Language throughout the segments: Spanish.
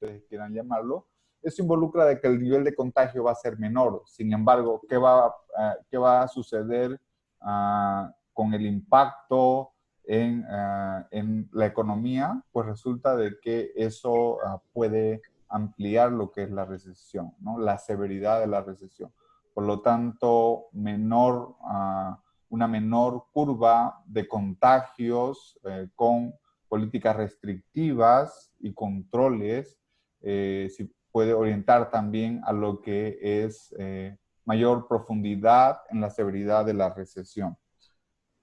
ustedes quieran llamarlo, eso involucra de que el nivel de contagio va a ser menor. Sin embargo, qué va a suceder con el impacto en la economía? Pues resulta de que eso puede ampliar lo que es la recesión, ¿no? La severidad de la recesión. Por lo tanto, una menor curva de contagios con políticas restrictivas y controles si puede orientar también a lo que es mayor profundidad en la severidad de la recesión.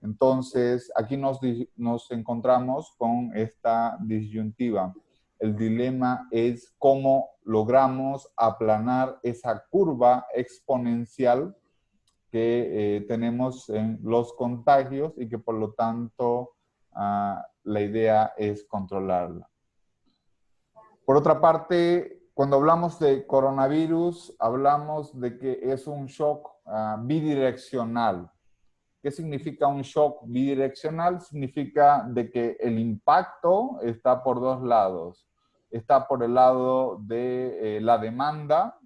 Entonces, aquí nos encontramos con esta disyuntiva. El dilema es cómo logramos aplanar esa curva exponencial que tenemos en los contagios y que por lo tanto la idea es controlarla. Por otra parte, cuando hablamos de coronavirus, hablamos de que es un shock bidireccional. ¿Qué significa un shock bidireccional? Significa de que el impacto está por dos lados. Está por el lado de la demanda,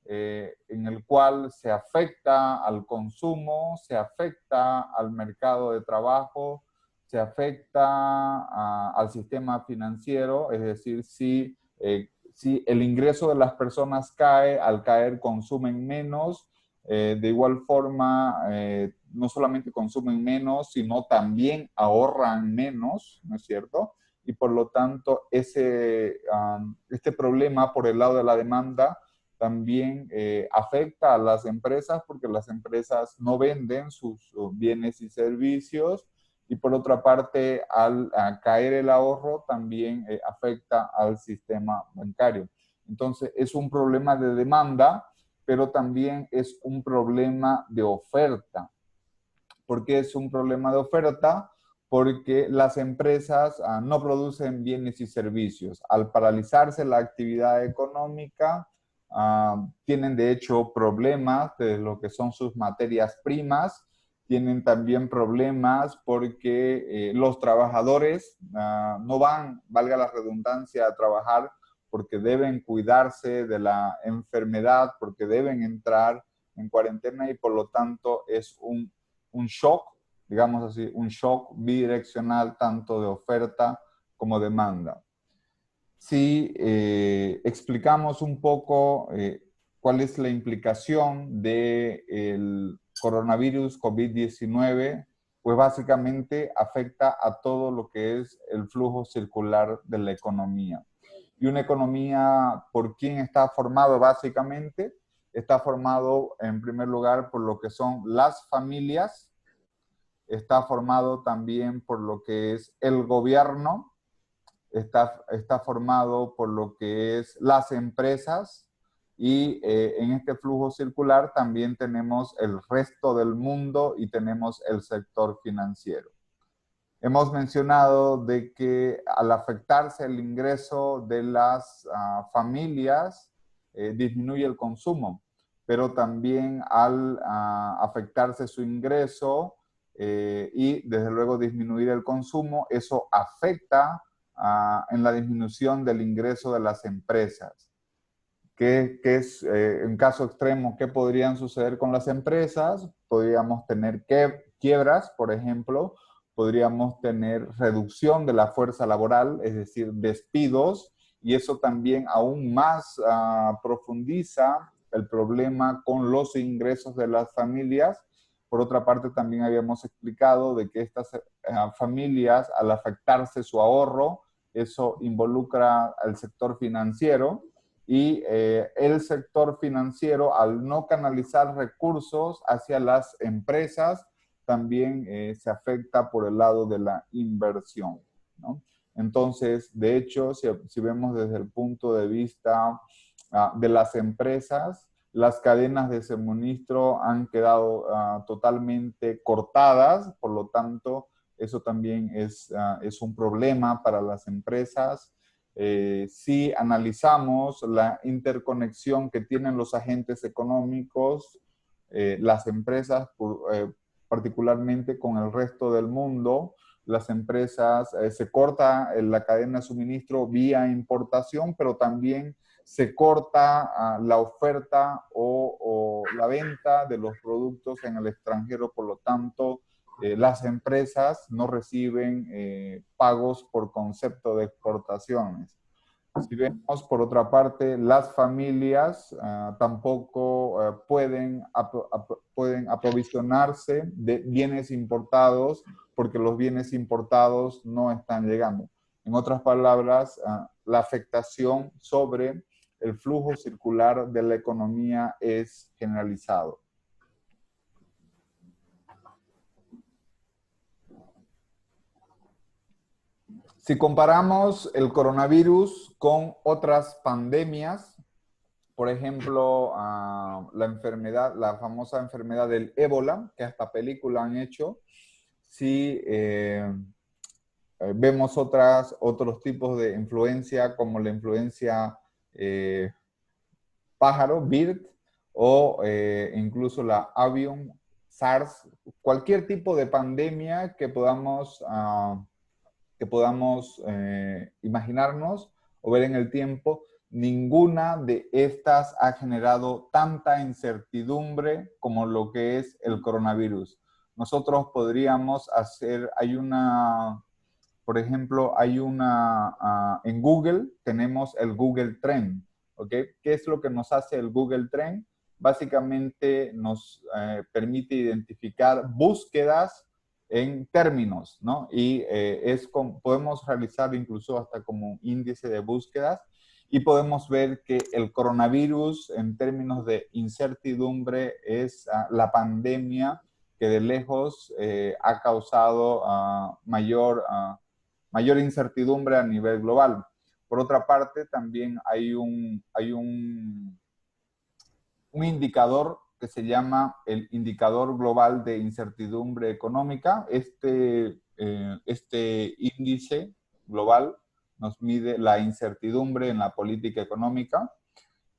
en el cual se afecta al consumo, se afecta al mercado de trabajo, se afecta al sistema financiero, es decir, si el ingreso de las personas cae, al caer consumen menos, de igual forma, no solamente consumen menos, sino también ahorran menos, ¿no es cierto? Y por lo tanto, este problema por el lado de la demanda también afecta a las empresas porque las empresas no venden sus bienes y servicios, y por otra parte, al caer el ahorro también afecta al sistema bancario. Entonces, es un problema de demanda, pero también es un problema de oferta. ¿Por qué es un problema de oferta? Porque las empresas no producen bienes y servicios. Al paralizarse la actividad económica, tienen de hecho problemas de lo que son sus materias primas, tienen también problemas porque los trabajadores no van, valga la redundancia, a trabajar porque deben cuidarse de la enfermedad, porque deben entrar en cuarentena, y por lo tanto es un shock, digamos así, un shock bidireccional tanto de oferta como demanda. Si explicamos un poco cuál es la implicación del coronavirus COVID-19, pues básicamente afecta a todo lo que es el flujo circular de la economía. Y una economía, ¿por quién está formado básicamente? Está formado en primer lugar por lo que son las familias, está formado también por lo que es el gobierno, está formado por lo que es las empresas, y en este flujo circular también tenemos el resto del mundo y tenemos el sector financiero. Hemos mencionado de que al afectarse el ingreso de las familias, disminuye el consumo, pero también al afectarse su ingreso y desde luego disminuir el consumo, eso afecta en la disminución del ingreso de las empresas. ¿Qué es, en caso extremo, qué podrían suceder con las empresas? Podríamos tener quiebras, por ejemplo, podríamos tener reducción de la fuerza laboral, es decir, despidos, y eso también aún más profundiza el problema con los ingresos de las familias. Por otra parte, también habíamos explicado de que estas familias, al afectarse su ahorro, eso involucra al sector financiero, y el sector financiero, al no canalizar recursos hacia las empresas, también se afecta por el lado de la inversión, ¿no? Entonces, de hecho, si vemos desde el punto de vista de las empresas, las cadenas de suministro han quedado totalmente cortadas, por lo tanto, eso también es un problema para las empresas. Si analizamos la interconexión que tienen los agentes económicos, las empresas, particularmente con el resto del mundo, las empresas, se corta la cadena de suministro vía importación, pero también se corta la oferta o la venta de los productos en el extranjero. Por lo tanto, las empresas no reciben pagos por concepto de exportaciones. Si vemos, por otra parte, las familias tampoco pueden aprovisionarse de bienes importados porque los bienes importados no están llegando. En otras palabras, la afectación sobre el flujo circular de la economía es generalizado. Si comparamos el coronavirus con otras pandemias, por ejemplo, la famosa enfermedad del ébola, que hasta película han hecho, si vemos otros tipos de influencia, como la influencia pájaro, bird, o incluso la avian, SARS, cualquier tipo de pandemia que podamos imaginarnos o ver en el tiempo, ninguna de estas ha generado tanta incertidumbre como lo que es el coronavirus. Nosotros podríamos hacer, por ejemplo, en Google tenemos el Google Trend, ¿ok? ¿Qué es lo que nos hace el Google Trend? Básicamente nos permite identificar búsquedas en términos, ¿no? Y podemos realizar incluso hasta como un índice de búsquedas y podemos ver que el coronavirus en términos de incertidumbre es la pandemia que de lejos ha causado mayor incertidumbre a nivel global. Por otra parte, también hay un indicador que se llama el indicador global de incertidumbre económica. Este índice global nos mide la incertidumbre en la política económica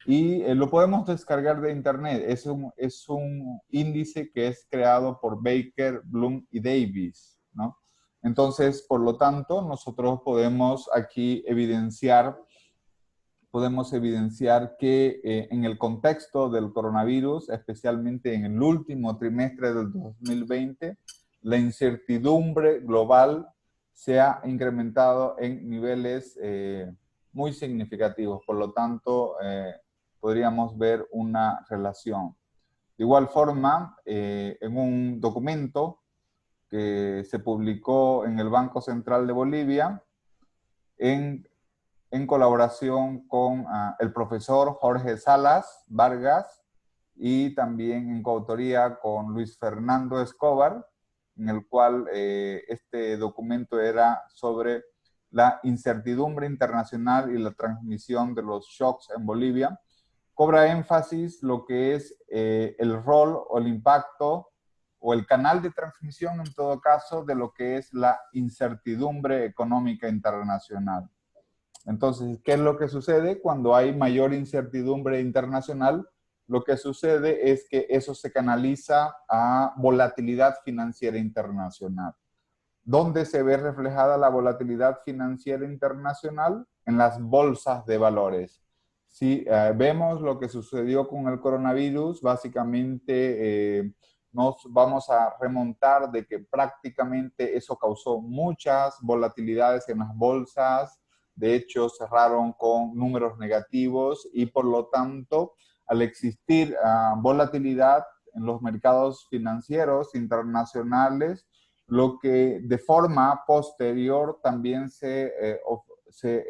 y lo podemos descargar de internet. Es un índice que es creado por Baker, Bloom y Davis, ¿no? Entonces, por lo tanto, nosotros podemos aquí evidenciar que en el contexto del coronavirus, especialmente en el último trimestre del 2020, la incertidumbre global se ha incrementado en niveles muy significativos. Por lo tanto, podríamos ver una relación. De igual forma, en un documento que se publicó en el Banco Central de Bolivia, en colaboración con el profesor Jorge Salas Vargas y también en coautoría con Luis Fernando Escobar, en el cual este documento era sobre la incertidumbre internacional y la transmisión de los shocks en Bolivia. Cobra énfasis lo que es el rol o el impacto o el canal de transmisión, en todo caso, de lo que es la incertidumbre económica internacional. Entonces, ¿qué es lo que sucede cuando hay mayor incertidumbre internacional? Lo que sucede es que eso se canaliza a volatilidad financiera internacional. ¿Dónde se ve reflejada la volatilidad financiera internacional? En las bolsas de valores. Si vemos lo que sucedió con el coronavirus, básicamente nos vamos a remontar de que prácticamente eso causó muchas volatilidades en las bolsas. De hecho, cerraron con números negativos y por lo tanto, al existir volatilidad en los mercados financieros internacionales, lo que de forma posterior también se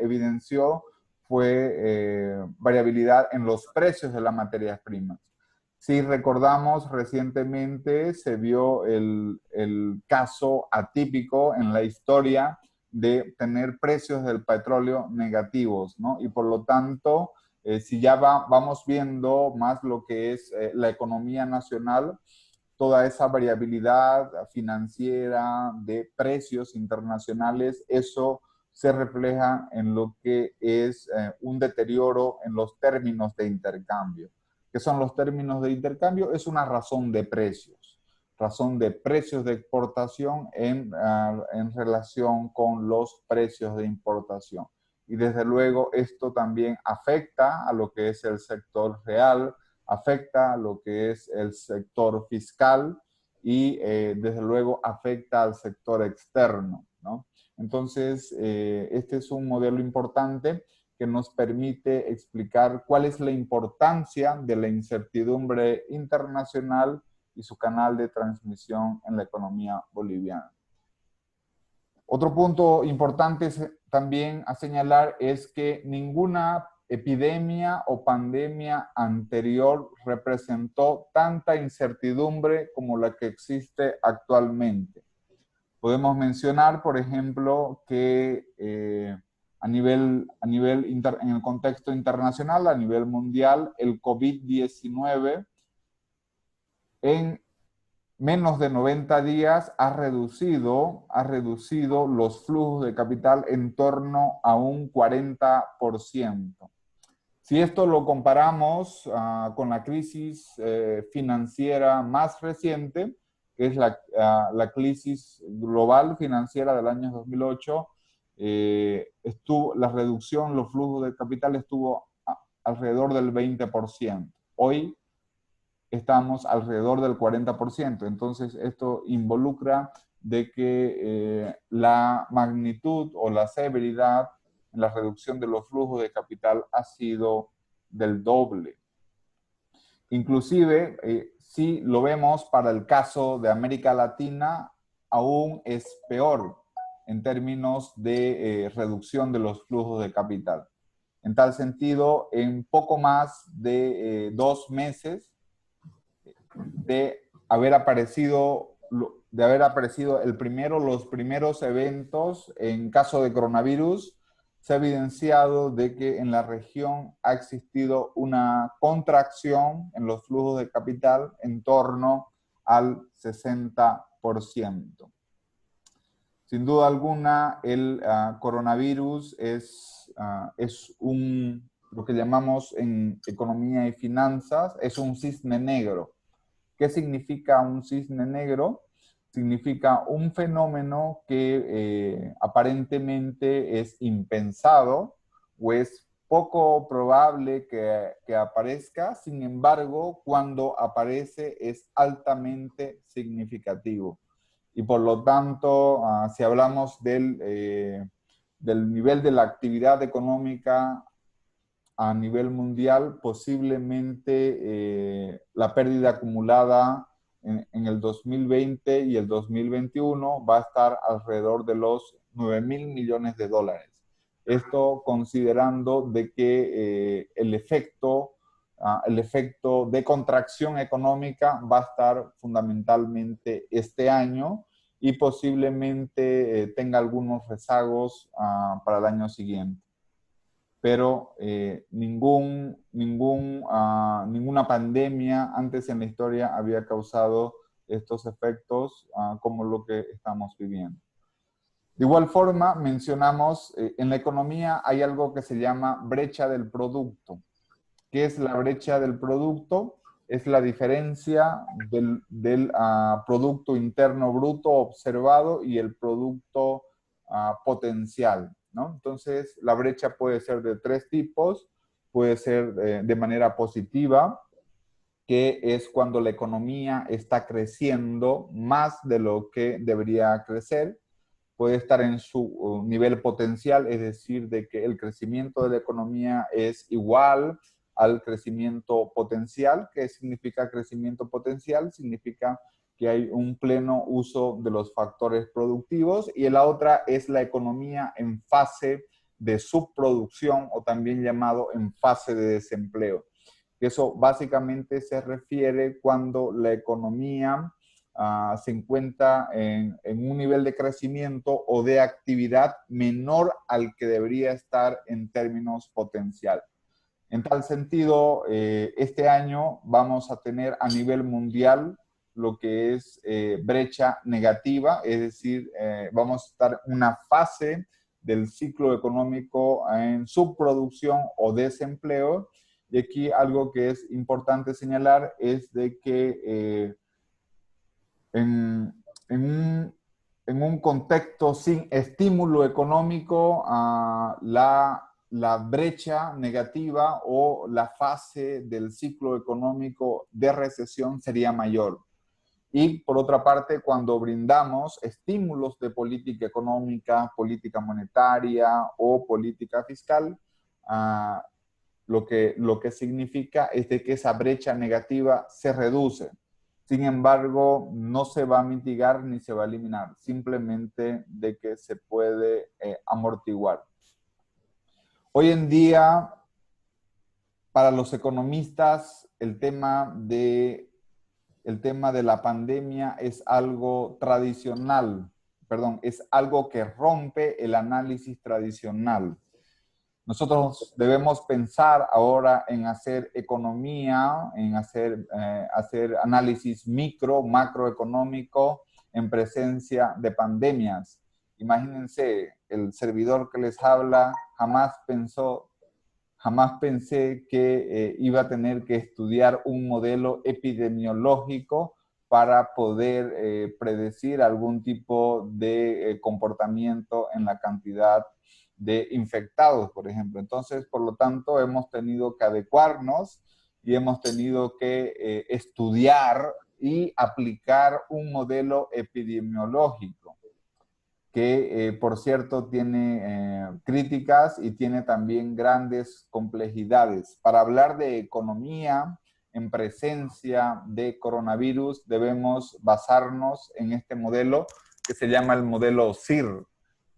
evidenció fue variabilidad en los precios de las materias primas. Si recordamos, recientemente se vio el caso atípico en la historia de tener precios del petróleo negativos, ¿no? Y por lo tanto, si ya vamos viendo más lo que es la economía nacional, toda esa variabilidad financiera de precios internacionales, eso se refleja en lo que es un deterioro en los términos de intercambio. ¿Qué son los términos de intercambio? Es una razón de precios. razón de precios de exportación en relación con los precios de importación. Y desde luego esto también afecta a lo que es el sector real, afecta a lo que es el sector fiscal y desde luego afecta al sector externo, ¿no? Entonces, este es un modelo importante que nos permite explicar cuál es la importancia de la incertidumbre internacional y su canal de transmisión en la economía boliviana. Otro punto importante también a señalar es que ninguna epidemia o pandemia anterior representó tanta incertidumbre como la que existe actualmente. Podemos mencionar, por ejemplo, que en el contexto internacional, a nivel mundial, el COVID-19 en menos de 90 días ha reducido los flujos de capital en torno a un 40%. Si esto lo comparamos con la crisis financiera más reciente, que es la crisis global financiera del año 2008, la reducción, los flujos de capital estuvo alrededor del 20%. Hoy estamos alrededor del 40%. Entonces, esto involucra de que la magnitud o la severidad en la reducción de los flujos de capital ha sido del doble. Inclusive, si lo vemos para el caso de América Latina, aún es peor en términos de reducción de los flujos de capital. En tal sentido, en poco más de 2 meses, de haber aparecido los primeros eventos en caso de coronavirus, se ha evidenciado de que en la región ha existido una contracción en los flujos de capital en torno al 60%. Sin duda alguna, el coronavirus es lo que llamamos en economía y finanzas, es un cisne negro. ¿Qué significa un cisne negro? Significa un fenómeno que aparentemente es impensado o es poco probable que aparezca, sin embargo, cuando aparece es altamente significativo. Y por lo tanto, si hablamos del nivel de la actividad económica a nivel mundial, posiblemente la pérdida acumulada en el 2020 y el 2021 va a estar alrededor de los 9.000 millones de dólares. Esto considerando de que el efecto de contracción económica va a estar fundamentalmente este año y posiblemente tenga algunos rezagos para el año siguiente. Pero ninguna pandemia antes en la historia había causado estos efectos como lo que estamos viviendo. De igual forma, mencionamos, en la economía hay algo que se llama brecha del producto. ¿Qué es la brecha del producto? Es la diferencia del Producto Interno Bruto observado y el producto potencial, ¿no? Entonces, la brecha puede ser de 3 tipos. Puede ser de manera positiva, que es cuando la economía está creciendo más de lo que debería crecer. Puede estar en su nivel potencial, es decir, de que el crecimiento de la economía es igual al crecimiento potencial. ¿Qué significa crecimiento potencial? Significa que hay un pleno uso de los factores productivos, y la otra es la economía en fase de subproducción, o también llamado en fase de desempleo. Eso básicamente se refiere cuando la economía se encuentra en un nivel de crecimiento o de actividad menor al que debería estar en términos potencial. En tal sentido, este año vamos a tener a nivel mundial lo que es brecha negativa, es decir, vamos a estar en una fase del ciclo económico en subproducción o desempleo. Y aquí algo que es importante señalar es de que en en un contexto sin estímulo económico, la brecha negativa o la fase del ciclo económico de recesión sería mayor. Y por otra parte, cuando brindamos estímulos de política económica, política monetaria o política fiscal, uh, lo que significa es de que esa brecha negativa se reduce. Sin embargo, no se va a mitigar ni se va a eliminar, simplemente de que se puede amortiguar. Hoy en día, para los economistas, el tema de la pandemia es algo tradicional, perdón, es algo que rompe el análisis tradicional. Nosotros debemos pensar ahora en hacer economía, en hacer análisis macroeconómico en presencia de pandemias. Imagínense, el servidor que les habla jamás pensé que iba a tener que estudiar un modelo epidemiológico para poder predecir algún tipo de comportamiento en la cantidad de infectados, por ejemplo. Entonces, por lo tanto, hemos tenido que adecuarnos y hemos tenido que estudiar y aplicar un modelo epidemiológico que, por cierto, tiene críticas y tiene también grandes complejidades. Para hablar de economía en presencia de coronavirus, debemos basarnos en este modelo que se llama el modelo CIR.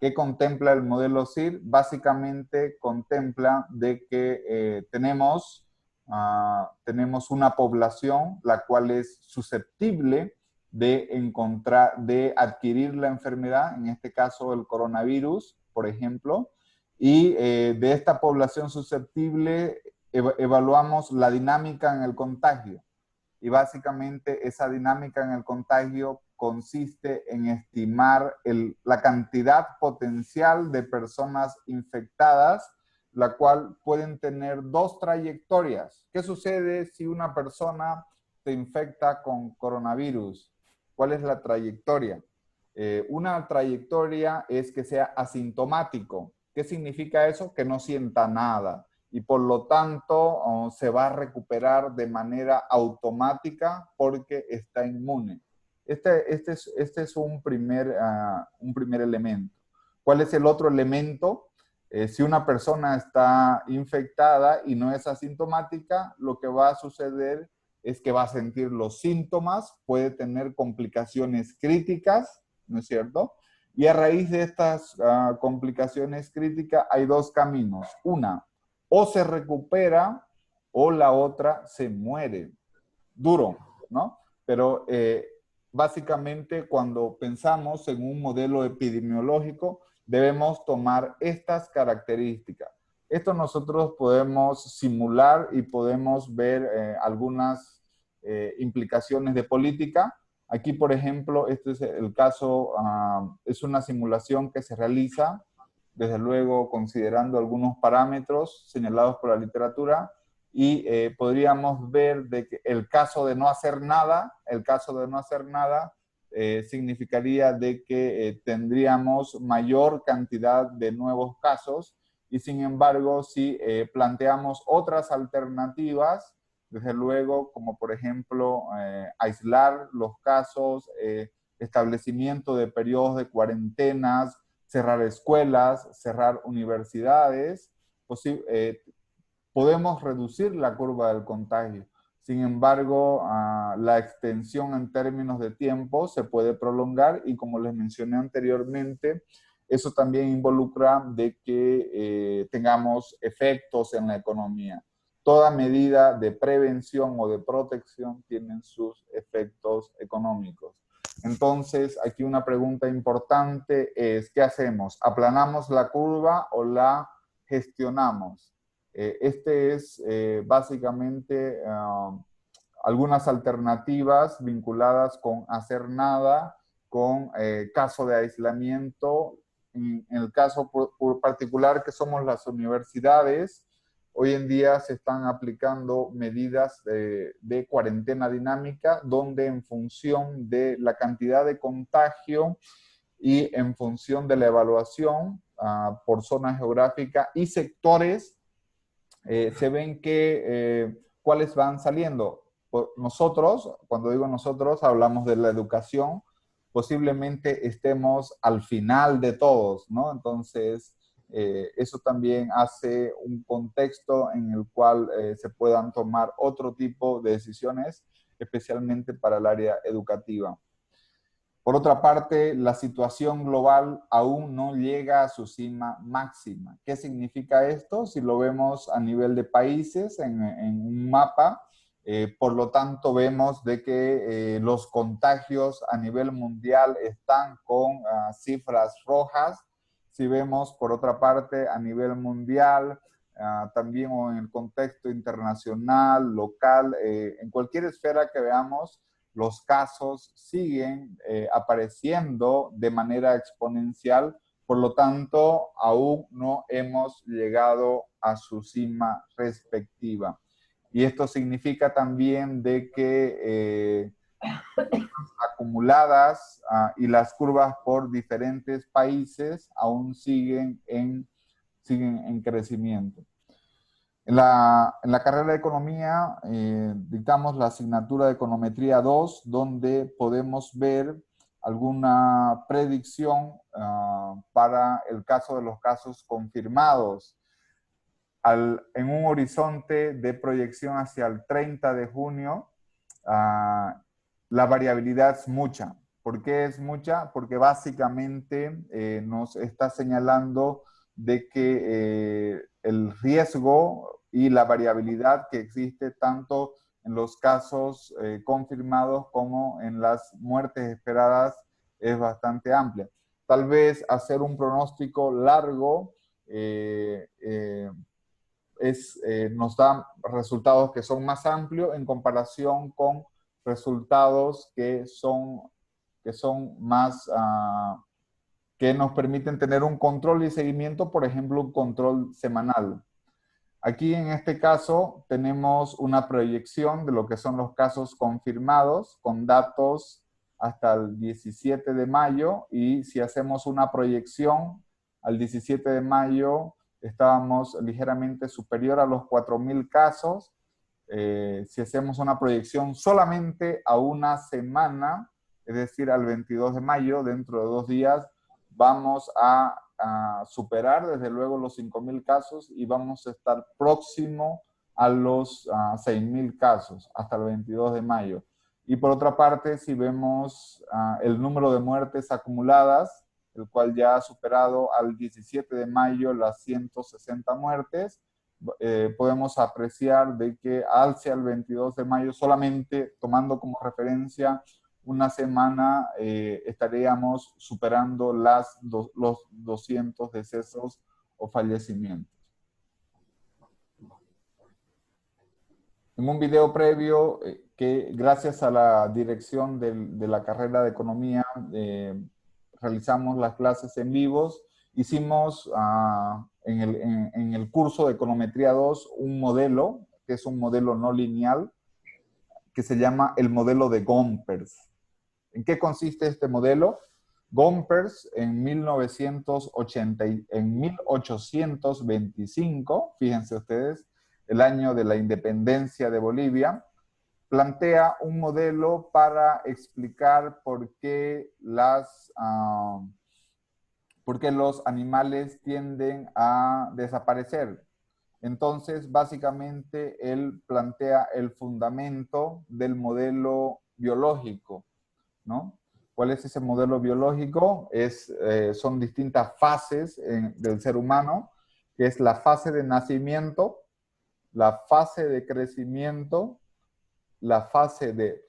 ¿Qué contempla el modelo CIR? Básicamente contempla de que tenemos una población la cual es susceptible de adquirir la enfermedad, en este caso el coronavirus, por ejemplo, y de esta población susceptible evaluamos la dinámica en el contagio. Y básicamente esa dinámica en el contagio consiste en estimar la cantidad potencial de personas infectadas, la cual pueden tener dos trayectorias. ¿Qué sucede si una persona se infecta con coronavirus? ¿Cuál es la trayectoria? Una trayectoria es que sea asintomático. ¿Qué significa eso? Que no sienta nada y por lo tanto se va a recuperar de manera automática porque está inmune. Este es un primer elemento. ¿Cuál es el otro elemento? Si una persona está infectada y no es asintomática, lo que va a suceder es que va a sentir los síntomas, puede tener complicaciones críticas, ¿no es cierto? Y a raíz de estas complicaciones críticas hay dos caminos. Una, o se recupera o la otra se muere. Duro, ¿no? Pero básicamente cuando pensamos en un modelo epidemiológico debemos tomar estas características. Esto nosotros podemos simular y podemos ver algunas implicaciones de política. Aquí, por ejemplo, este es el caso, es una simulación que se realiza desde luego considerando algunos parámetros señalados por la literatura, y podríamos ver de que el caso de no hacer nada, significaría de que tendríamos mayor cantidad de nuevos casos, y sin embargo, si planteamos otras alternativas, desde luego, como por ejemplo, aislar los casos, establecimiento de periodos de cuarentenas, cerrar escuelas, cerrar universidades, podemos reducir la curva del contagio. Sin embargo, la extensión en términos de tiempo se puede prolongar y como les mencioné anteriormente, eso también involucra de que tengamos efectos en la economía. Toda medida de prevención o de protección tiene sus efectos económicos. Entonces, aquí una pregunta importante es, ¿qué hacemos? ¿Aplanamos la curva o la gestionamos? Este es básicamente algunas alternativas vinculadas con hacer nada, con caso de aislamiento. En el caso particular que somos las universidades, hoy en día se están aplicando medidas de cuarentena dinámica, donde en función de la cantidad de contagio y en función de la evaluación por zona geográfica y sectores, se ven que cuáles van saliendo. Nosotros, cuando digo nosotros, hablamos de la educación, posiblemente estemos al final de todos, ¿no? Entonces, eso también hace un contexto en el cual se puedan tomar otro tipo de decisiones, especialmente para el área educativa. Por otra parte, la situación global aún no llega a su cima máxima. ¿Qué significa esto? Si lo vemos a nivel de países en un mapa, por lo tanto vemos de que los contagios a nivel mundial están con cifras rojas. Si vemos por otra parte a nivel mundial, también o en el contexto internacional, local, en cualquier esfera que veamos, los casos siguen apareciendo de manera exponencial, por lo tanto, aún no hemos llegado a su cima respectiva. Y esto significa también de que acumuladas y las curvas por diferentes países aún siguen en crecimiento. En la carrera de Economía dictamos la asignatura de Econometría 2, donde podemos ver alguna predicción para el caso de los casos confirmados. En un horizonte de proyección hacia el 30 de junio, la variabilidad es mucha. ¿Por qué es mucha? Porque básicamente nos está señalando de que el riesgo y la variabilidad que existe tanto en los casos confirmados como en las muertes esperadas es bastante amplia. Tal vez hacer un pronóstico largo nos da resultados que son más amplios en comparación con resultados que son más, que nos permiten tener un control y seguimiento, por ejemplo, un control semanal. Aquí en este caso tenemos una proyección de lo que son los casos confirmados con datos hasta el 17 de mayo y si hacemos una proyección al 17 de mayo estábamos ligeramente superior a los 4.000 casos. Si hacemos una proyección solamente a una semana, es decir, al 22 de mayo, dentro de 2 días, vamos a superar desde luego los 5.000 casos y vamos a estar próximo a los 6.000 casos hasta el 22 de mayo. Y por otra parte, si vemos el número de muertes acumuladas, el cual ya ha superado al 17 de mayo las 160 muertes, podemos apreciar de que hacia el 22 de mayo, solamente tomando como referencia una semana, estaríamos superando los 200 decesos o fallecimientos. En un video previo, que gracias a la dirección de la carrera de Economía, realizamos las clases en vivos, hicimos en el curso de Econometría 2 un modelo, que es un modelo no lineal, que se llama el modelo de Gompers. ¿En qué consiste este modelo? Gompers en 1825, fíjense ustedes, el año de la independencia de Bolivia, plantea un modelo para explicar por qué los animales tienden a desaparecer. Entonces, básicamente, él plantea el fundamento del modelo biológico, ¿no? ¿Cuál es ese modelo biológico? Son distintas fases del ser humano, que es la fase de nacimiento, la fase de crecimiento, la fase de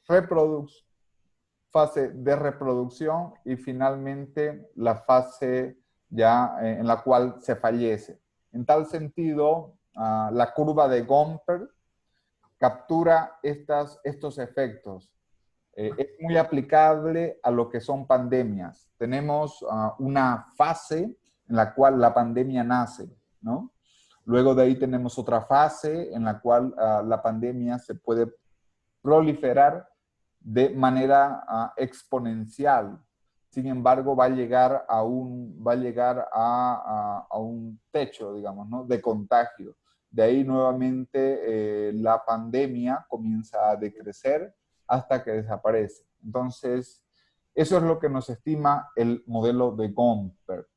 reproducción y finalmente la fase ya en la cual se fallece. En tal sentido, la curva de Gomper captura estos efectos. Es muy aplicable a lo que son pandemias. Tenemos una fase en la cual la pandemia nace, ¿no? Luego de ahí tenemos otra fase en la cual la pandemia se puede proliferar de manera exponencial. Sin embargo, va a llegar a un techo, digamos, ¿no?, de contagio. De ahí nuevamente la pandemia comienza a decrecer hasta que desaparece. Entonces, eso es lo que nos estima el modelo de Gompertz.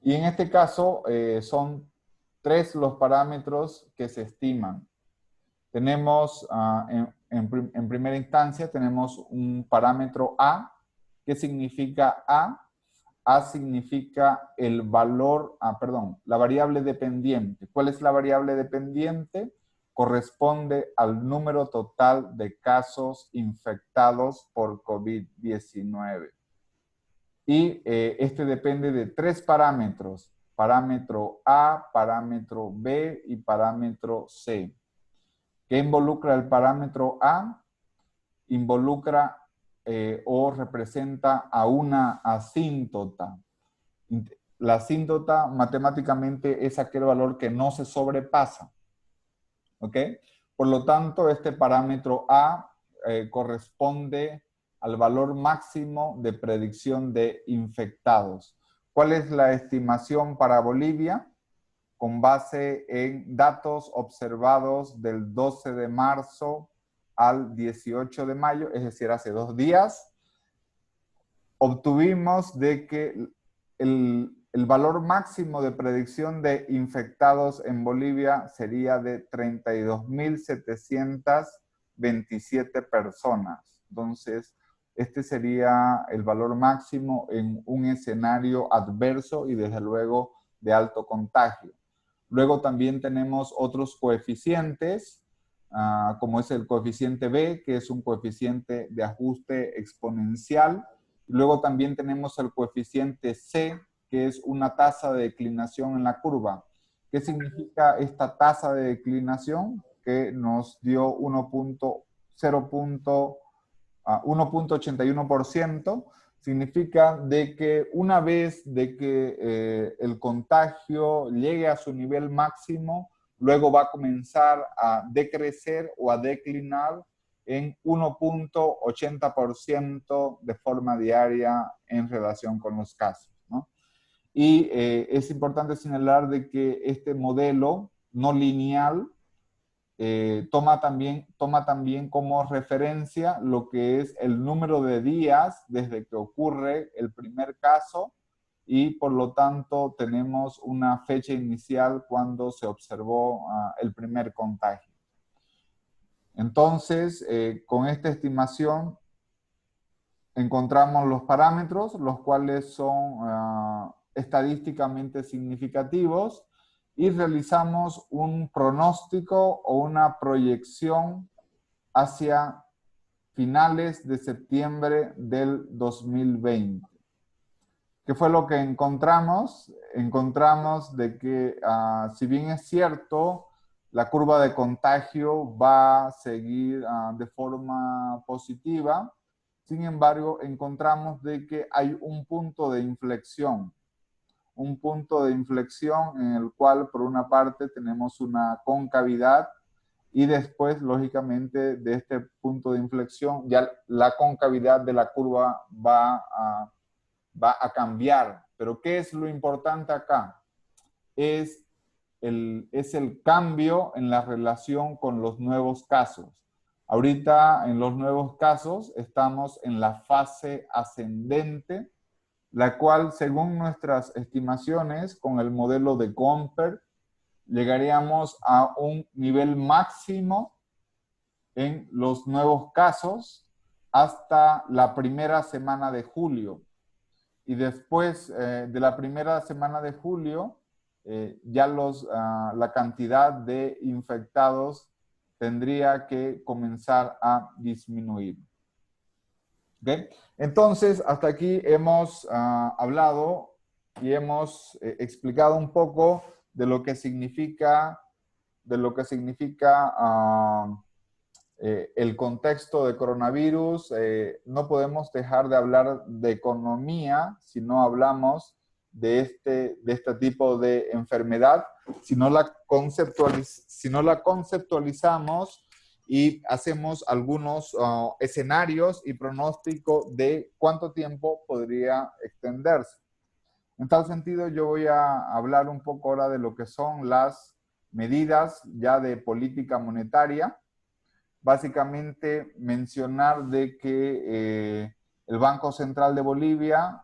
Y en este caso son 3 los parámetros que se estiman. Tenemos, en primera instancia, tenemos un parámetro A. ¿Qué significa A? A significa el valor, la variable dependiente. ¿Cuál es la variable dependiente? Corresponde al número total de casos infectados por COVID-19. Y este depende de 3 parámetros: parámetro A, parámetro B y parámetro C. ¿Qué involucra el parámetro A? Involucra o representa a una asíntota. La asíntota matemáticamente es aquel valor que no se sobrepasa. ¿Ok? Por lo tanto, este parámetro A corresponde al valor máximo de predicción de infectados. ¿Cuál es la estimación para Bolivia? Con base en datos observados del 12 de marzo al 18 de mayo, es decir, hace 2 días, obtuvimos de que el valor máximo de predicción de infectados en Bolivia sería de 32.727 personas. Entonces, este sería el valor máximo en un escenario adverso y desde luego de alto contagio. Luego también tenemos otros coeficientes, como es el coeficiente B, que es un coeficiente de ajuste exponencial. Luego también tenemos el coeficiente C, que es una tasa de declinación en la curva. ¿Qué significa esta tasa de declinación? Que nos dio 1.81%. Significa de que una vez de que el contagio llegue a su nivel máximo, luego va a comenzar a decrecer o a declinar en 1.80% de forma diaria en relación con los casos, ¿no? Y es importante señalar de que este modelo no lineal toma también como referencia lo que es el número de días desde que ocurre el primer caso y por lo tanto tenemos una fecha inicial cuando se observó el primer contagio. Entonces, con esta estimación encontramos los parámetros, los cuales son estadísticamente significativos, y realizamos un pronóstico o una proyección hacia finales de septiembre del 2020. ¿Qué fue lo que encontramos? Encontramos de que si bien es cierto, la curva de contagio va a seguir de forma positiva, sin embargo, encontramos de que hay un punto de inflexión en el cual por una parte tenemos una concavidad y después, lógicamente, de este punto de inflexión, ya la concavidad de la curva va a cambiar. Pero ¿qué es lo importante acá? Es el cambio en la relación con los nuevos casos. Ahorita en los nuevos casos estamos en la fase ascendente, la cual según nuestras estimaciones con el modelo de Gompertz llegaríamos a un nivel máximo en los nuevos casos hasta la primera semana de julio. Y después de la primera semana de julio, ya la cantidad de infectados tendría que comenzar a disminuir. ¿Okay? Entonces, hasta aquí hemos hablado y hemos explicado un poco de lo que significa, el contexto de coronavirus. No podemos dejar de hablar de economía si no hablamos de este tipo de enfermedad si no la conceptualizamos y hacemos algunos escenarios y pronóstico de cuánto tiempo podría extenderse. En tal sentido, yo voy a hablar un poco ahora de lo que son las medidas ya de política monetaria. Básicamente mencionar de que el Banco Central de Bolivia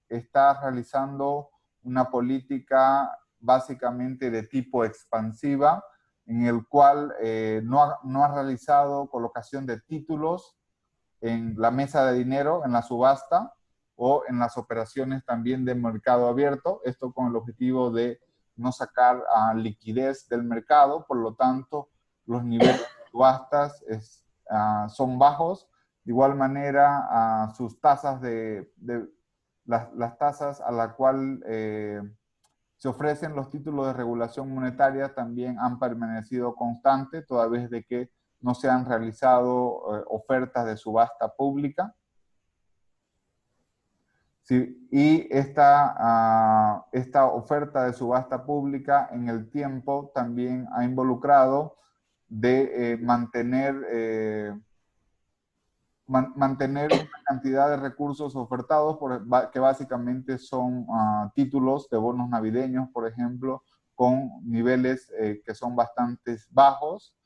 está realizando una política básicamente de tipo expansiva, en el cual no ha realizado colocación de títulos en la mesa de dinero, en la subasta o en las operaciones también de mercado abierto, esto con el objetivo de no sacar liquidez del mercado, por lo tanto los niveles de subastas son bajos. De igual manera, sus tasas las tasas a la cual se ofrecen los títulos de regulación monetaria también han permanecido constantes, toda vez de que no se han realizado ofertas de subasta pública. Sí, y esta oferta de subasta pública en el tiempo también ha involucrado de mantener una cantidad de recursos ofertados que básicamente son títulos de bonos navideños, por ejemplo, con niveles que son bastante bajos.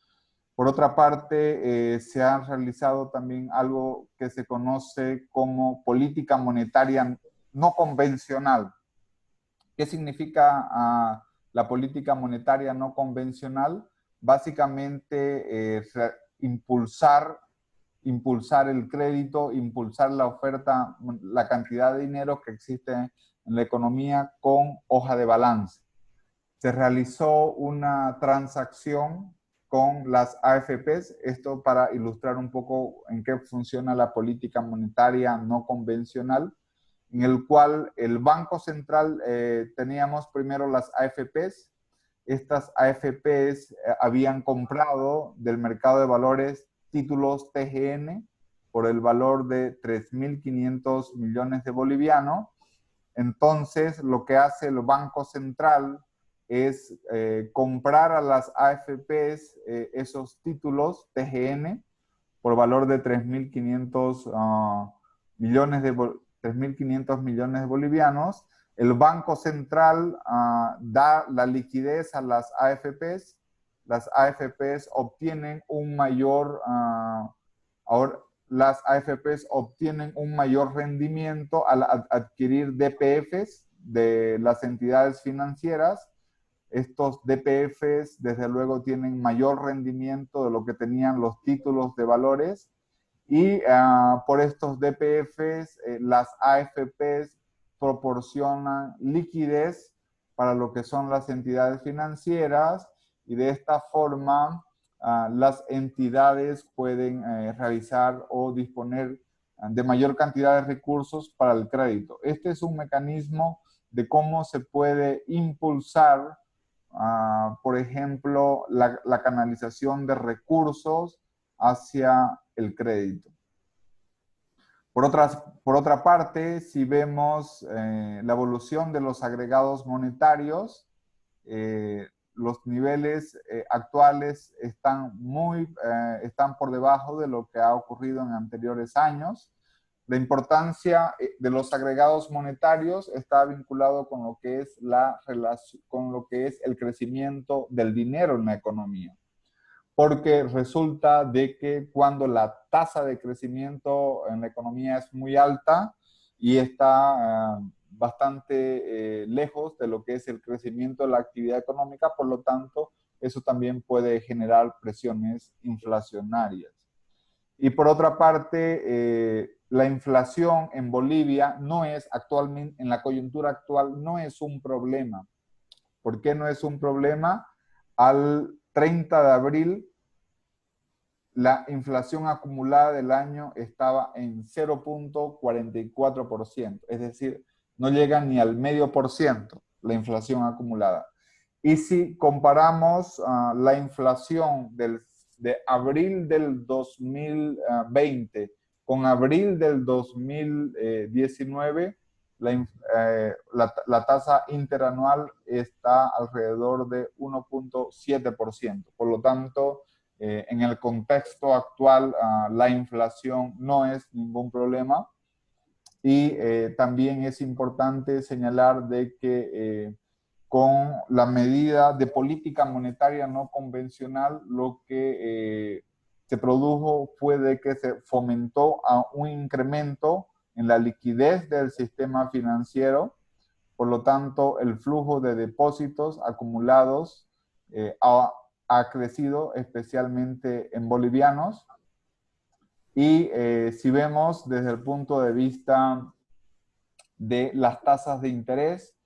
Por otra parte, se ha realizado también algo que se conoce como política monetaria no convencional. ¿Qué significa la política monetaria no convencional? Básicamente, impulsar el crédito, impulsar la oferta, la cantidad de dinero que existe en la economía con hoja de balance. Se realizó una transacción con las AFPs, esto para ilustrar un poco en qué funciona la política monetaria no convencional, en el cual el Banco Central teníamos primero las AFPs. Estas AFPs habían comprado del mercado de valores títulos TGN por el valor de 3.500 millones de bolivianos. Entonces, lo que hace el Banco Central es comprar a las AFPs esos títulos TGN por valor de 3.500 millones de 3.500 millones de bolivianos. El Banco Central da la liquidez a las AFPs. Las AFPs obtienen un mayor, las AFPs obtienen un mayor rendimiento al adquirir DPFs de las entidades financieras. Estos DPFs, desde luego, tienen mayor rendimiento de lo que tenían los títulos de valores y por estos DPFs, las AFPs proporcionan liquidez para lo que son las entidades financieras y de esta forma las entidades pueden realizar o disponer de mayor cantidad de recursos para el crédito. Este es un mecanismo de cómo se puede impulsar por ejemplo, la canalización de recursos hacia el crédito. Por otra parte, si vemos la evolución de los agregados monetarios, los niveles actuales están por debajo de lo que ha ocurrido en anteriores años. La importancia de los agregados monetarios está vinculado con lo que es con lo que es el crecimiento del dinero en la economía. Porque resulta de que cuando la tasa de crecimiento en la economía es muy alta y está bastante lejos de lo que es el crecimiento de la actividad económica, por lo tanto, eso también puede generar presiones inflacionarias. Y por otra parte, la inflación en Bolivia no es actualmente, en la coyuntura actual, no es un problema. ¿Por qué no es un problema? Al 30 de abril, la inflación acumulada del año estaba en 0.44%, es decir, no llega ni al 0.5% la inflación acumulada. Y si comparamos la inflación de abril del 2020 con abril del 2019, la tasa interanual está alrededor de 1.7%. Por lo tanto, en el contexto actual, la inflación no es ningún problema. Y también es importante señalar de que con la medida de política monetaria no convencional, lo que se produjo fue de que se fomentó a un incremento en la liquidez del sistema financiero. Por lo tanto, el flujo de depósitos acumulados ha crecido, especialmente en bolivianos. Y si vemos desde el punto de vista de las tasas de interés,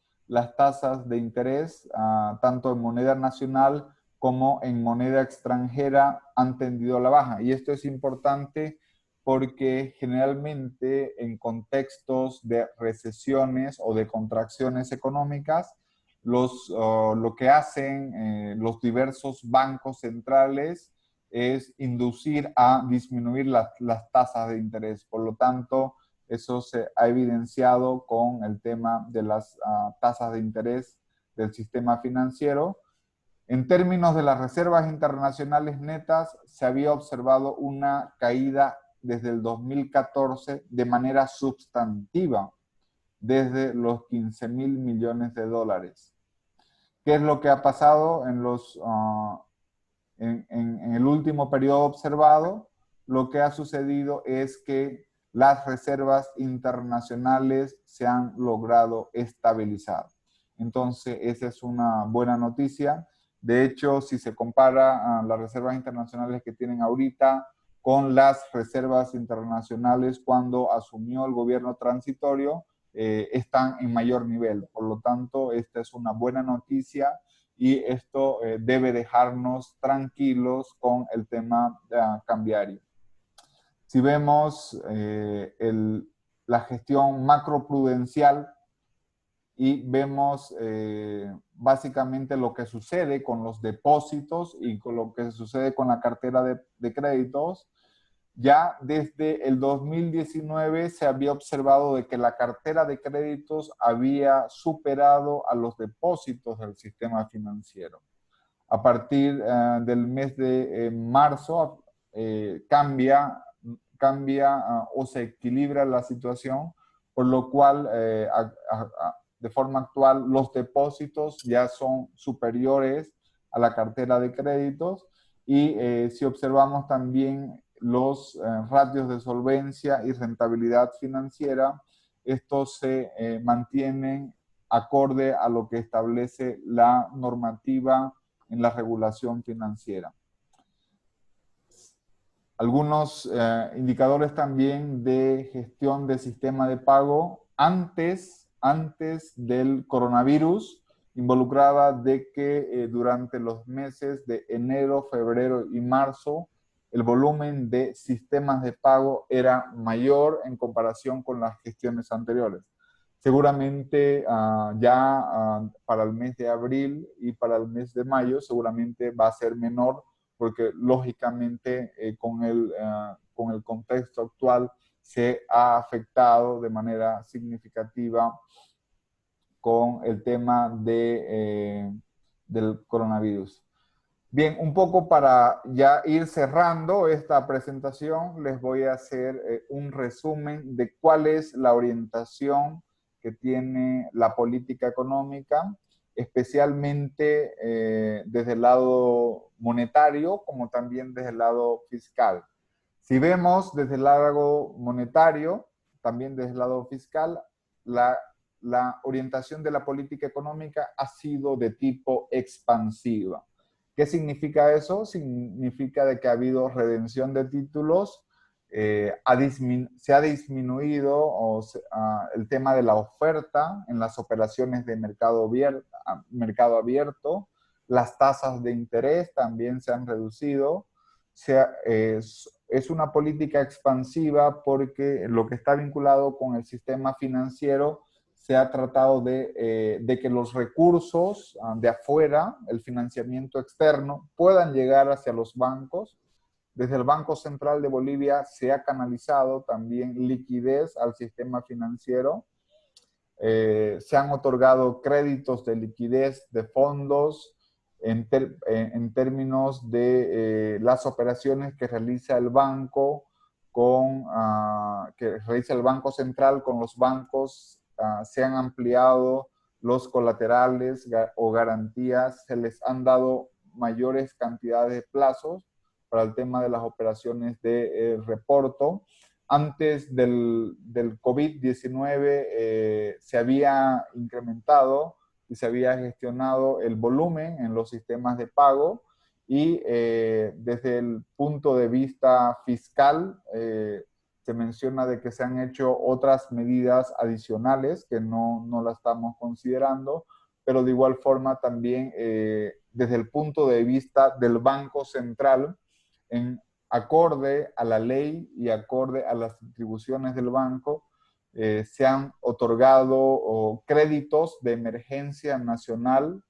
tanto en moneda nacional como en moneda extranjera, han tendido a la baja. Y esto es importante porque generalmente en contextos de recesiones o de contracciones económicas, lo que hacen los diversos bancos centrales es inducir a disminuir las tasas de interés. Por lo tanto, eso se ha evidenciado con el tema de las tasas de interés del sistema financiero. En términos de las reservas internacionales netas, se había observado una caída desde el 2014 de manera sustantiva, desde los 15.000 millones de dólares. ¿Qué es lo que ha pasado en el último periodo observado? Lo que ha sucedido es que las reservas internacionales se han logrado estabilizar. Entonces, esa es una buena noticia. De hecho, si se compara las reservas internacionales que tienen ahorita con las reservas internacionales cuando asumió el gobierno transitorio, están en mayor nivel. Por lo tanto, esta es una buena noticia y esto debe dejarnos tranquilos con el tema cambiario. Si vemos la gestión macroprudencial y vemos básicamente lo que sucede con los depósitos y con lo que sucede con la cartera de créditos, ya desde el 2019 se había observado de que la cartera de créditos había superado a los depósitos del sistema financiero. A partir del mes de marzo cambia o se equilibra la situación, por lo cual de forma actual los depósitos ya son superiores a la cartera de créditos y si observamos también los ratios de solvencia y rentabilidad financiera, estos se mantienen acorde a lo que establece la normativa en la regulación financiera. Algunos indicadores también de gestión de sistema de pago antes del coronavirus involucraba de que durante los meses de enero, febrero y marzo el volumen de sistemas de pago era mayor en comparación con las gestiones anteriores. Seguramente para el mes de abril y para el mes de mayo seguramente va a ser menor porque lógicamente con el contexto actual se ha afectado de manera significativa con el tema del coronavirus. Bien, un poco para ya ir cerrando esta presentación, les voy a hacer un resumen de cuál es la orientación que tiene la política económica, especialmente desde el lado monetario como también desde el lado fiscal. Si vemos desde el lado monetario, también desde el lado fiscal, la orientación de la política económica ha sido de tipo expansiva. ¿Qué significa eso? Significa de que ha habido redención de títulos, se ha disminuido el tema de la oferta en las operaciones de mercado abierto, las tasas de interés también se han reducido. Es una política expansiva porque lo que está vinculado con el sistema financiero se ha tratado de que los recursos de afuera, el financiamiento externo, puedan llegar hacia los bancos. Desde el Banco Central de Bolivia se ha canalizado también liquidez al sistema financiero Se han otorgado créditos de liquidez de fondos en términos de las operaciones que realiza el banco que realiza el Banco Central con los bancos. Se han ampliado los colaterales o garantías, se les han dado mayores cantidades de plazos para el tema de las operaciones de reporto. Antes del COVID-19 se había incrementado y se había gestionado el volumen en los sistemas de pago, y desde el punto de vista fiscal se menciona de que se han hecho otras medidas adicionales que no la estamos considerando, pero de igual forma también desde el punto de vista del Banco Central, en acorde a la ley y acorde a las atribuciones del banco, se han otorgado créditos de emergencia nacional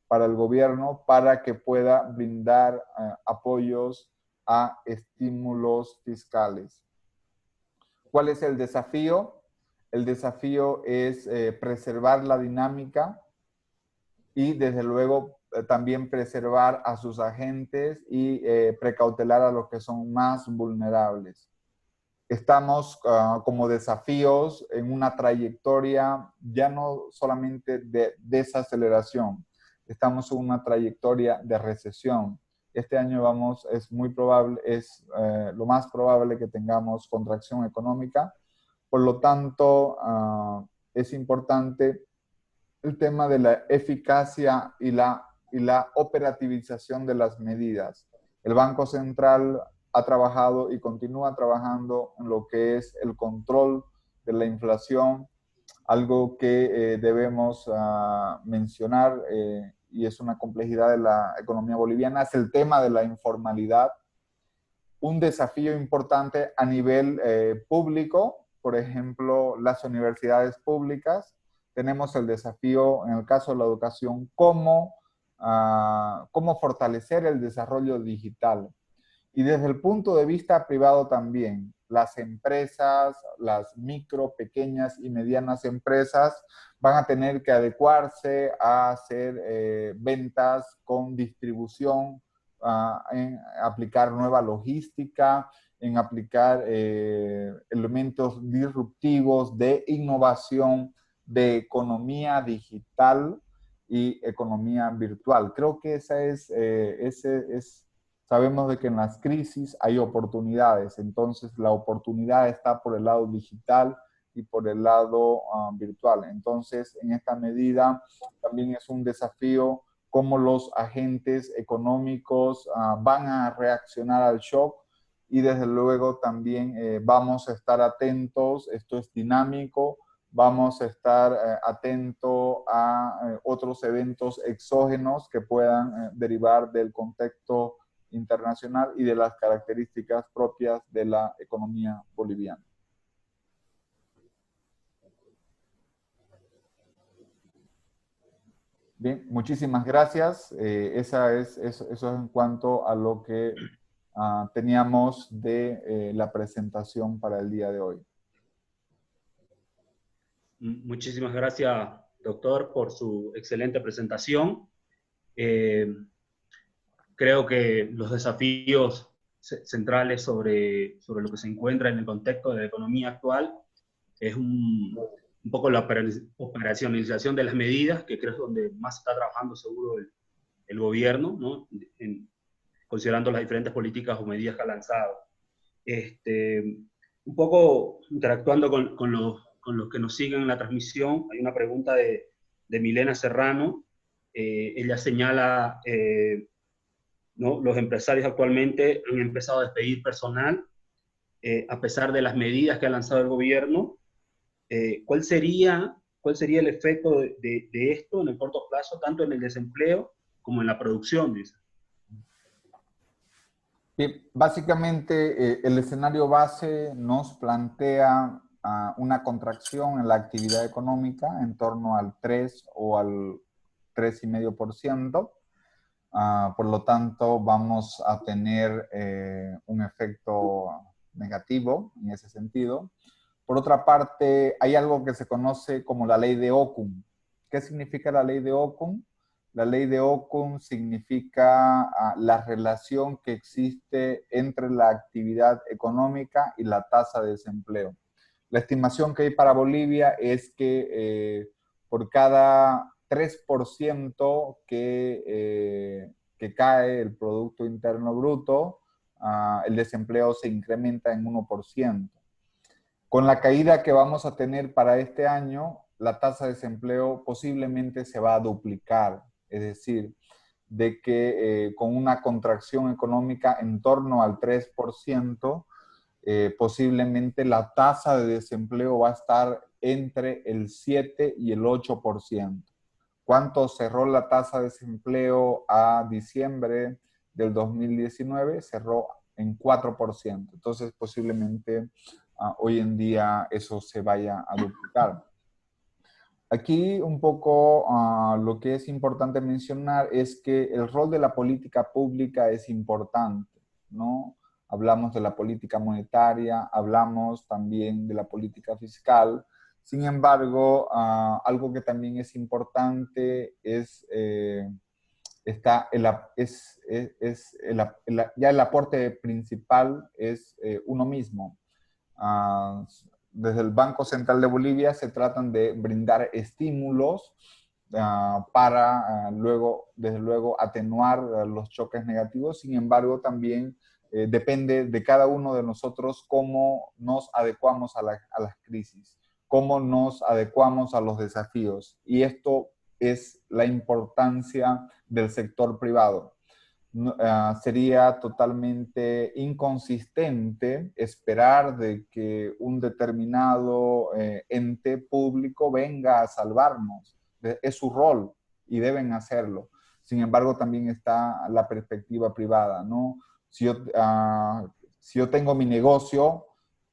para el gobierno para que pueda brindar apoyos a estímulos fiscales. ¿Cuál es el desafío? El desafío es preservar la dinámica y desde luego también preservar a sus agentes y precautelar a los que son más vulnerables. Estamos como desafíos en una trayectoria ya no solamente de desaceleración, estamos en una trayectoria de recesión. Este año es muy probable, es lo más probable que tengamos contracción económica. Por lo tanto, es importante el tema de la eficacia y la operativización de las medidas. El Banco Central ha trabajado y continúa trabajando en lo que es el control de la inflación, algo que debemos mencionar, y es una complejidad de la economía boliviana, es el tema de la informalidad. Un desafío importante a nivel público, por ejemplo, las universidades públicas. Tenemos el desafío, en el caso de la educación, cómo fortalecer el desarrollo digital. Y desde el punto de vista privado también, las empresas, las micro, pequeñas y medianas empresas van a tener que adecuarse a hacer ventas con distribución, en aplicar nueva logística, en aplicar elementos disruptivos de innovación, de economía digital y economía virtual. Creo que sabemos de que en las crisis hay oportunidades, entonces la oportunidad está por el lado digital y por el lado virtual. Entonces, en esta medida también es un desafío cómo los agentes económicos van a reaccionar al shock, y desde luego también vamos a estar atentos, esto es dinámico, vamos a estar atentos a otros eventos exógenos que puedan derivar del contexto internacional y de las características propias de la economía boliviana. Bien, muchísimas gracias. Eso es en cuanto a lo que teníamos de la presentación para el día de hoy. Muchísimas gracias, doctor, por su excelente presentación. Creo que los desafíos centrales sobre lo que se encuentra en el contexto de la economía actual es un poco la operacionalización de las medidas, que creo es donde más está trabajando seguro el gobierno, ¿no? Considerando las diferentes políticas o medidas que ha lanzado. Un poco interactuando con los que nos siguen en la transmisión, hay una pregunta de Milena Serrano. Ella señala, ¿no? Los empresarios actualmente han empezado a despedir personal a pesar de las medidas que ha lanzado el gobierno. ¿Cuál sería el efecto de esto en el corto plazo, tanto en el desempleo como en la producción? Dice. Sí, básicamente el escenario base nos plantea una contracción en la actividad económica en torno al 3 o al 3,5%. Por lo tanto, vamos a tener un efecto negativo en ese sentido. Por otra parte, hay algo que se conoce como la ley de Ockham. ¿Qué significa la ley de Ockham? La ley de Ockham significa la relación que existe entre la actividad económica y la tasa de desempleo. La estimación que hay para Bolivia es que por cada 3% que cae el Producto Interno Bruto, el desempleo se incrementa en 1%. Con la caída que vamos a tener para este año, la tasa de desempleo posiblemente se va a duplicar. Es decir, de que con una contracción económica en torno al 3%, posiblemente la tasa de desempleo va a estar entre el 7 y el 8%. ¿Cuánto cerró la tasa de desempleo a diciembre del 2019? Cerró en 4%. Entonces, posiblemente hoy en día eso se vaya a duplicar. Aquí un poco lo que es importante mencionar es que el rol de la política pública es importante, ¿no? Hablamos de la política monetaria, hablamos también de la política fiscal. Sin embargo, algo que también es importante es, ya el aporte principal es uno mismo. Uh, Desde el Banco Central de Bolivia se tratan de brindar estímulos para luego, desde luego, atenuar los choques negativos. Sin embargo, también depende de cada uno de nosotros cómo nos adecuamos a las crisis, cómo nos adecuamos a los desafíos. Y esto es la importancia del sector privado. Sería totalmente inconsistente esperar de que un determinado ente público venga a salvarnos. Es su rol y deben hacerlo. Sin embargo, también está la perspectiva privada, ¿no? Si yo tengo mi negocio,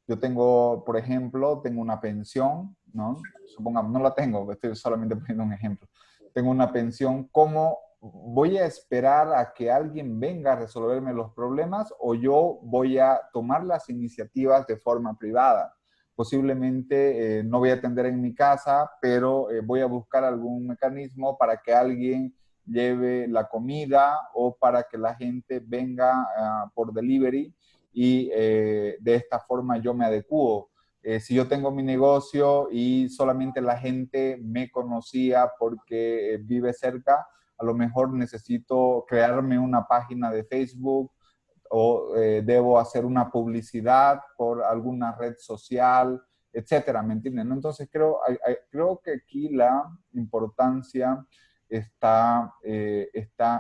yo tengo, por ejemplo, tengo una pensión, ¿no? Supongamos, no la tengo, estoy solamente poniendo un ejemplo. Tengo una pensión, ¿cómo voy a esperar a que alguien venga a resolverme los problemas o yo voy a tomar las iniciativas de forma privada? Posiblemente no voy a atender en mi casa, pero voy a buscar algún mecanismo para que alguien lleve la comida o para que la gente venga por delivery y de esta forma yo me adecuo. Si yo tengo mi negocio y solamente la gente me conocía porque vive cerca, a lo mejor necesito crearme una página de Facebook o debo hacer una publicidad por alguna red social, etcétera, ¿me entienden? Entonces creo que aquí la importancia está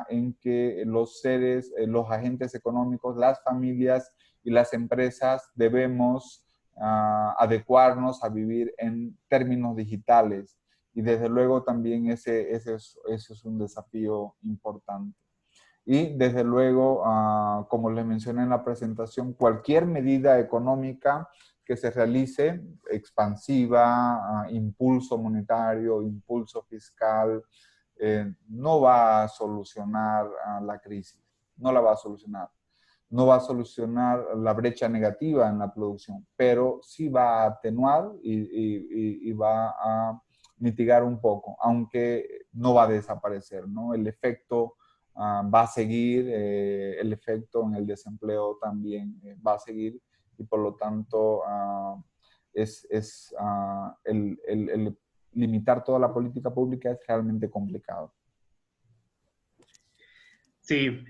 en que los seres, los agentes económicos, las familias y las empresas debemos adecuarnos a vivir en términos digitales. Y desde luego también ese es un desafío importante. Y desde luego, como les mencioné en la presentación, cualquier medida económica que se realice, expansiva, impulso monetario, impulso fiscal, no va a solucionar la crisis, no la va a solucionar. No va a solucionar la brecha negativa en la producción, pero sí va a atenuar y va a mitigar un poco, aunque no va a desaparecer, ¿no? El efecto va a seguir, el efecto en el desempleo también va a seguir y por lo tanto el limitar toda la política pública es realmente complicado. Sí,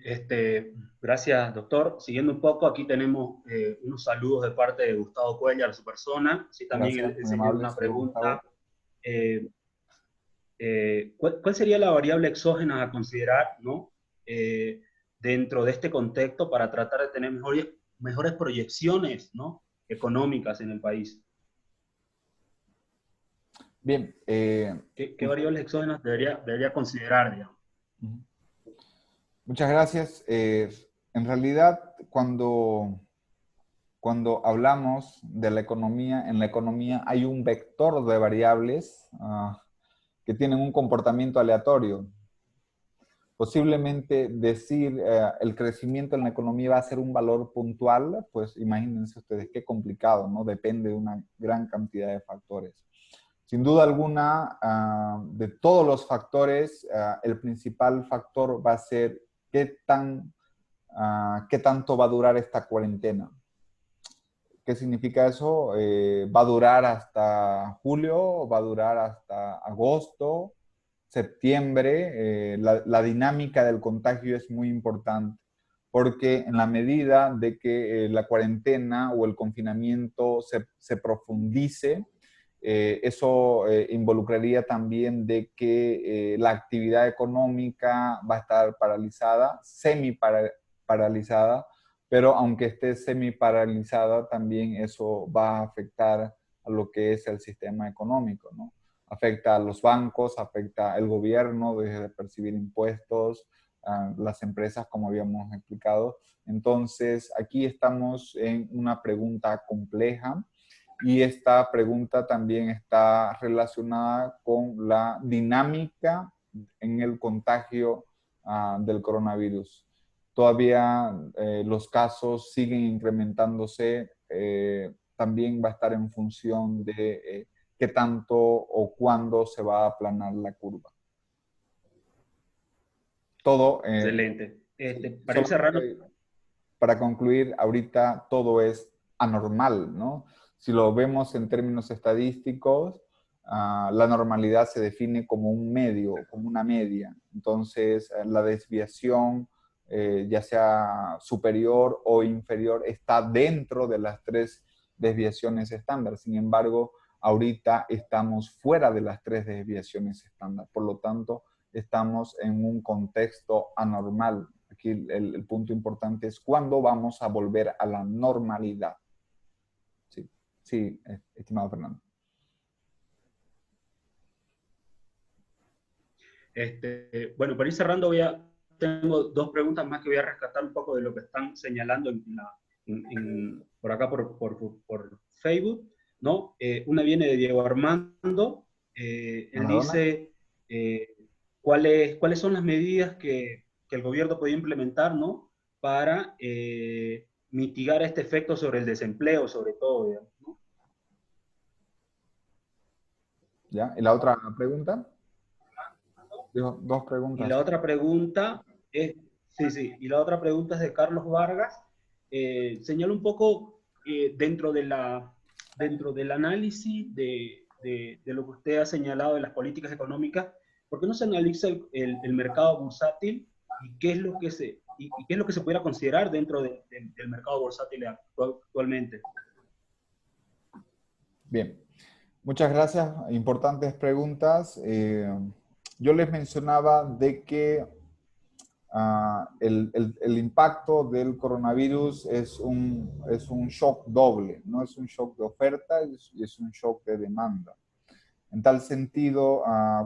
gracias, doctor. Siguiendo un poco, aquí tenemos unos saludos de parte de Gustavo Cuellar, su persona. Sí, también Gracias, él muy se tiene amable, una señor pregunta. Gustavo. ¿Cuál sería la variable exógena a considerar, ¿no? Dentro de este contexto para tratar de tener mejores proyecciones, ¿no? Económicas en el país? Bien. ¿Qué variables exógenas debería considerar, digamos? Muchas gracias. En realidad, cuando hablamos de la economía, en la economía hay un vector de variables que tienen un comportamiento aleatorio. Posiblemente decir el crecimiento en la economía va a ser un valor puntual, pues imagínense ustedes qué complicado, ¿no? Depende de una gran cantidad de factores. Sin duda alguna, de todos los factores, el principal factor va a ser qué tanto va a durar esta cuarentena. ¿Qué significa eso? ¿Va a durar hasta julio? ¿Va a durar hasta agosto? ¿Septiembre? La dinámica del contagio es muy importante porque en la medida de que la cuarentena o el confinamiento se profundice, eso involucraría también de que la actividad económica va a estar paralizada, semi-paralizada, pero aunque esté semi-paralizada, también eso va a afectar a lo que es el sistema económico, ¿no? Afecta a los bancos, afecta al gobierno, deja de percibir impuestos, a las empresas, como habíamos explicado. Entonces, aquí estamos en una pregunta compleja y esta pregunta también está relacionada con la dinámica en el contagio del coronavirus. Todavía los casos siguen incrementándose, también va a estar en función de qué tanto o cuándo se va a aplanar la curva. Todo, Excelente. Para ir cerrando, solamente para concluir, ahorita todo es anormal, ¿no? Si lo vemos en términos estadísticos, la normalidad se define como un medio, como una media. Entonces, la desviación, ya sea superior o inferior, está dentro de las tres desviaciones estándar. Sin embargo, ahorita estamos fuera de las tres desviaciones estándar. Por lo tanto, estamos en un contexto anormal. Aquí el punto importante es cuándo vamos a volver a la normalidad. Sí, sí, estimado Fernando. bueno, para ir cerrando, tengo dos preguntas más que voy a rescatar un poco de lo que están señalando por acá por Facebook, ¿no? Una viene de Diego Armando, él Maradona. dice cuáles son las medidas que el gobierno puede implementar, ¿no? Para mitigar este efecto sobre el desempleo, sobre todo, digamos, ¿no? ¿Ya? ¿Y la otra pregunta? Dijo, dos Y preguntas. la otra pregunta es, sí, sí, y la otra pregunta es de Carlos Vargas. Señala un poco dentro del análisis de lo que usted ha señalado de las políticas económicas, ¿por qué no se analiza el mercado bursátil y qué es lo que y qué es lo que se pudiera considerar dentro del mercado bursátil actualmente? Bien, muchas gracias. Importantes preguntas. Yo les mencionaba de que el impacto del coronavirus es un shock doble, no es un shock de oferta, es un shock de demanda. En tal sentido,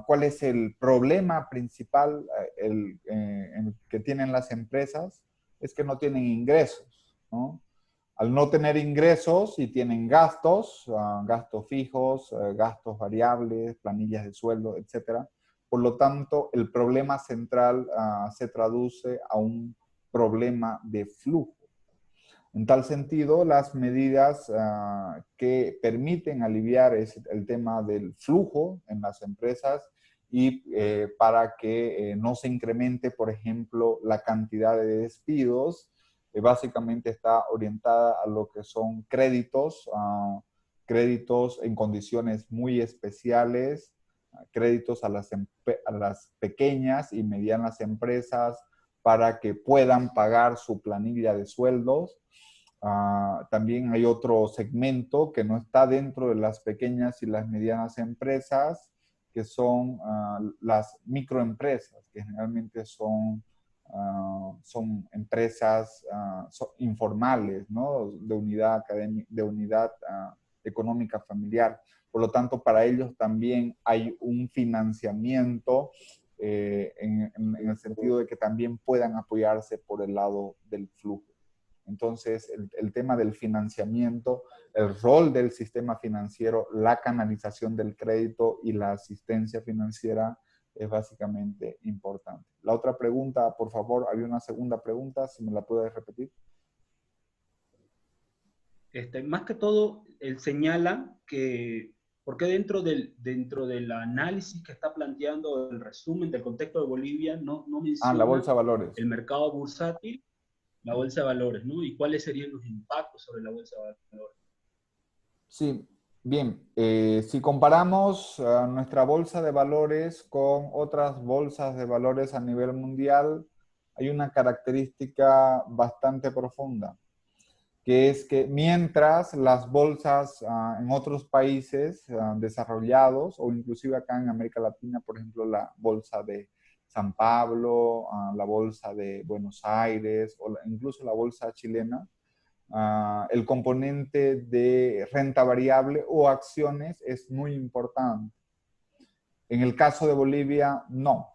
¿cuál es el problema principal que tienen las empresas? Es que no tienen ingresos, ¿no? Al no tener ingresos y tienen gastos, gastos fijos, gastos variables, planillas de sueldo, etcétera. Por lo tanto, el problema central se traduce a un problema de flujo. En tal sentido, las medidas que permiten aliviar el tema del flujo en las empresas y para que no se incremente, por ejemplo, la cantidad de despidos, básicamente está orientada a lo que son créditos, créditos en condiciones muy especiales, créditos a las pequeñas y medianas empresas para que puedan pagar su planilla de sueldos. También hay otro segmento que no está dentro de las pequeñas y las medianas empresas, que son las microempresas, que generalmente son empresas informales, ¿no? De unidad académica, de unidad económica familiar. Por lo tanto, para ellos también hay un financiamiento en el sentido de que también puedan apoyarse por el lado del flujo. Entonces, el tema del financiamiento, el rol del sistema financiero, la canalización del crédito y la asistencia financiera es básicamente importante. La otra pregunta, por favor, había una segunda pregunta, si me la puedes repetir. Más que todo, él señala que, porque dentro del análisis que está planteando, el resumen del contexto de Bolivia, no La bolsa menciona de valores. el mercado bursátil, la bolsa de valores, ¿no? Y cuáles serían los impactos sobre la bolsa de valores. Sí, bien. Si comparamos nuestra bolsa de valores con otras bolsas de valores a nivel mundial, hay una característica bastante profunda, que es que mientras las bolsas en otros países desarrollados, o inclusive acá en América Latina, por ejemplo, la bolsa de San Pablo, la bolsa de Buenos Aires, o incluso la bolsa chilena, el componente de renta variable o acciones es muy importante. En el caso de Bolivia, no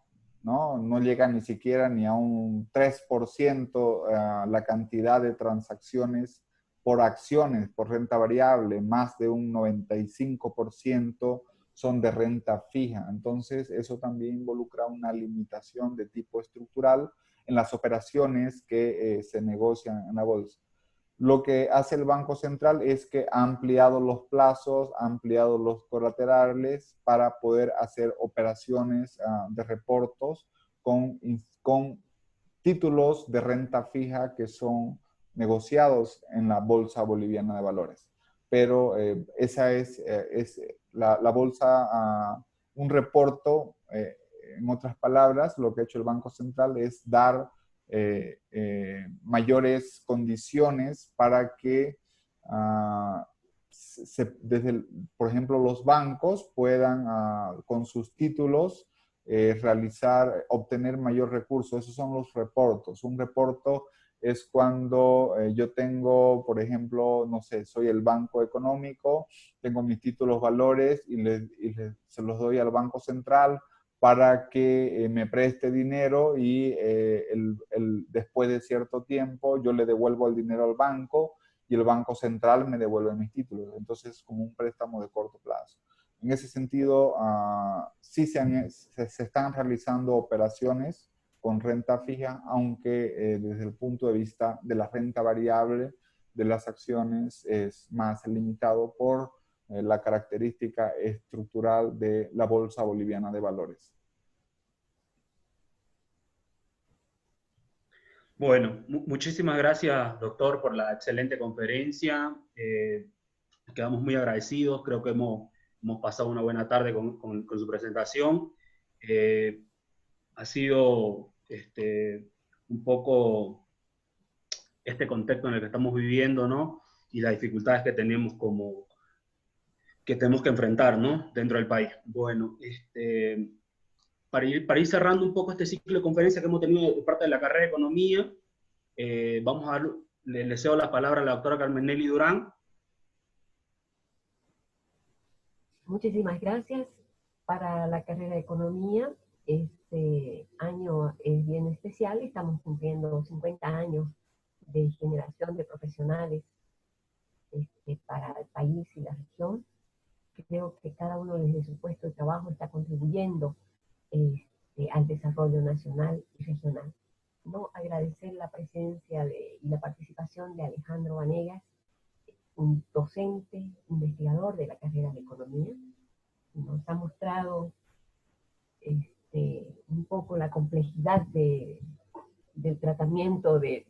llega ni siquiera ni a un 3% la cantidad de transacciones por acciones, por renta variable, más de un 95% son de renta fija. Entonces, eso también involucra una limitación de tipo estructural en las operaciones que se negocian en la bolsa. Lo que hace el Banco Central es que ha ampliado los plazos, ha ampliado los colaterales para poder hacer operaciones de reportos con títulos de renta fija que son negociados en la Bolsa Boliviana de Valores. Pero esa es la bolsa, un reporto, en otras palabras, lo que ha hecho el Banco Central es dar mayores condiciones para que, por ejemplo, los bancos puedan, con sus títulos, obtener mayor recurso. Esos son los reportos. Un reporto es cuando yo tengo, por ejemplo, no sé, soy el banco económico, tengo mis títulos valores y se los doy al Banco Central para que me preste dinero y después de cierto tiempo yo le devuelvo el dinero al banco y el Banco Central me devuelve mis títulos. Entonces es como un préstamo de corto plazo. En ese sentido, sí se están realizando operaciones con renta fija, aunque desde el punto de vista de la renta variable de las acciones es más limitado por la característica estructural de la Bolsa Boliviana de Valores. Bueno, muchísimas gracias, doctor, por la excelente conferencia. Quedamos muy agradecidos. Creo que hemos pasado una buena tarde con su presentación. Ha sido un poco este contexto en el que estamos viviendo, ¿no? Y las dificultades que tenemos que enfrentar, ¿no? Dentro del país. Bueno, para ir cerrando un poco este ciclo de conferencias que hemos tenido de parte de la carrera de Economía, le cedo la palabra a la doctora Carmen Nelly Durán. Muchísimas gracias. Para la carrera de Economía, este año es bien especial. Estamos cumpliendo 50 años de generación de profesionales para el país y la región. Creo que cada uno desde su puesto de trabajo está contribuyendo al desarrollo nacional y regional. ¿No? Agradecer la presencia y la participación de Alejandro Vanegas, un docente, investigador de la carrera de Economía. Nos ha mostrado un poco la complejidad del tratamiento de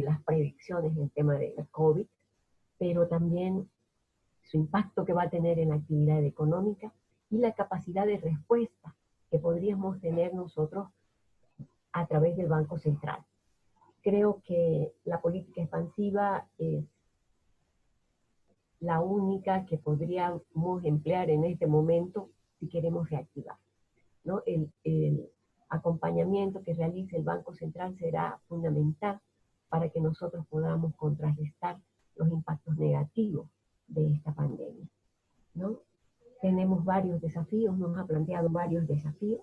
las predicciones en el tema de la COVID, pero también su impacto que va a tener en la actividad económica y la capacidad de respuesta que podríamos tener nosotros a través del Banco Central. Creo que la política expansiva es la única que podríamos emplear en este momento si queremos reactivar, ¿no? El acompañamiento que realice el Banco Central será fundamental para que nosotros podamos contrarrestar los impactos negativos de esta pandemia, ¿no? Tenemos varios desafíos, nos ha planteado varios desafíos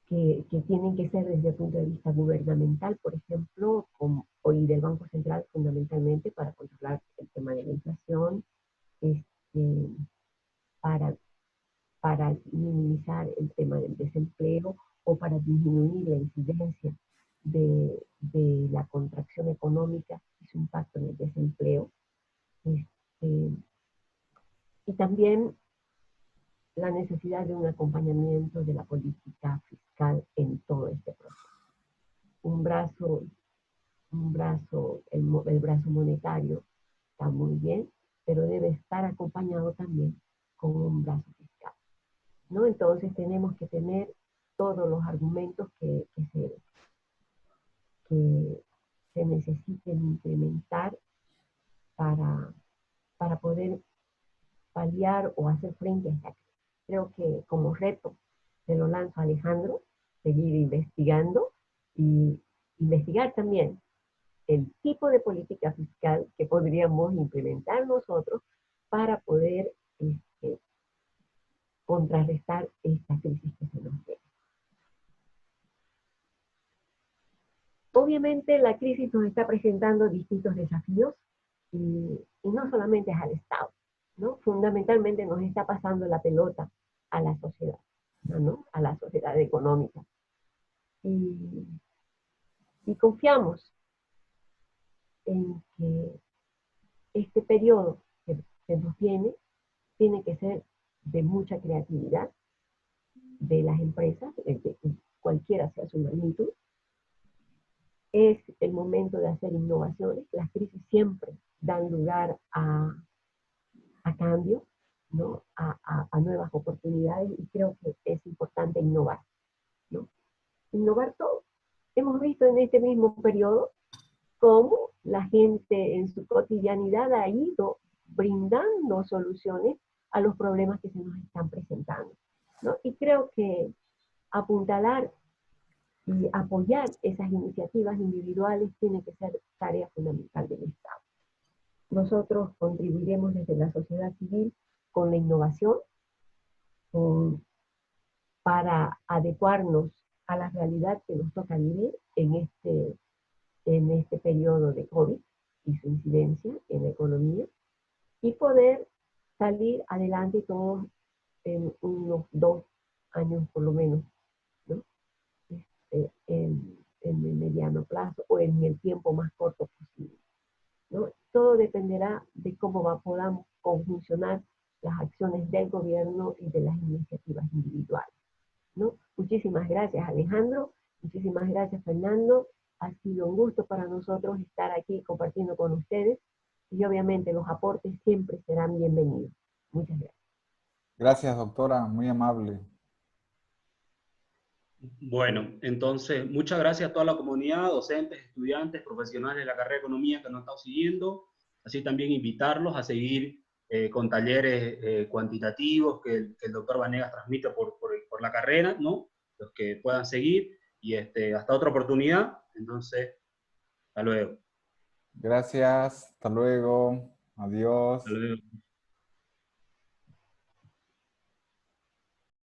que tienen que ser desde el punto de vista gubernamental, por ejemplo, y del Banco Central fundamentalmente para controlar el tema de la inflación, para para minimizar el tema del desempleo o para disminuir la incidencia de la contracción económica y su impacto en el desempleo. Y también la necesidad de un acompañamiento de la política fiscal en todo este proceso. El brazo monetario está muy bien, pero debe estar acompañado también con un brazo fiscal, ¿no? Entonces tenemos que tener todos los argumentos que se necesiten implementar para poder paliar o hacer frente a esta crisis. Creo que como reto se lo lanzo a Alejandro, seguir investigando y investigar también el tipo de política fiscal que podríamos implementar nosotros para poder contrarrestar esta crisis que se nos viene. Obviamente la crisis nos está presentando distintos desafíos y no solamente es al Estado, ¿no? Fundamentalmente nos está pasando la pelota a la sociedad, ¿no? A la sociedad económica. Y confiamos en que este periodo que se nos viene tiene que ser de mucha creatividad de las empresas, cualquiera sea su magnitud. Es el momento de hacer innovaciones. Las crisis siempre dan lugar a cambios, ¿no? A nuevas oportunidades, y creo que es importante innovar, ¿no? Innovar todo. Hemos visto en este mismo periodo cómo la gente en su cotidianidad ha ido brindando soluciones a los problemas que se nos están presentando, ¿no? Y creo que apuntalar y apoyar esas iniciativas individuales tiene que ser tarea fundamental del Estado. Nosotros contribuiremos desde la sociedad civil con la innovación, para adecuarnos a la realidad que nos toca vivir en este periodo de COVID y su incidencia en la economía, y poder salir adelante todos en unos 2 años por lo menos, ¿no? En el mediano plazo o en el tiempo más corto posible, ¿no? Todo dependerá de cómo podamos conjuncionar las acciones del gobierno y de las iniciativas individuales, ¿no? Muchísimas gracias, Alejandro. Muchísimas gracias, Fernando. Ha sido un gusto para nosotros estar aquí compartiendo con ustedes, y obviamente los aportes siempre serán bienvenidos. Muchas gracias. Gracias, doctora, muy amable. Bueno, entonces, muchas gracias a toda la comunidad, docentes, estudiantes, profesionales de la carrera de Economía que nos han estado siguiendo. Así también invitarlos a seguir con talleres cuantitativos que el doctor Vanegas transmite por la carrera, ¿no? Los que puedan seguir. Y hasta otra oportunidad. Entonces, hasta luego. Gracias, hasta luego, adiós. Hasta luego.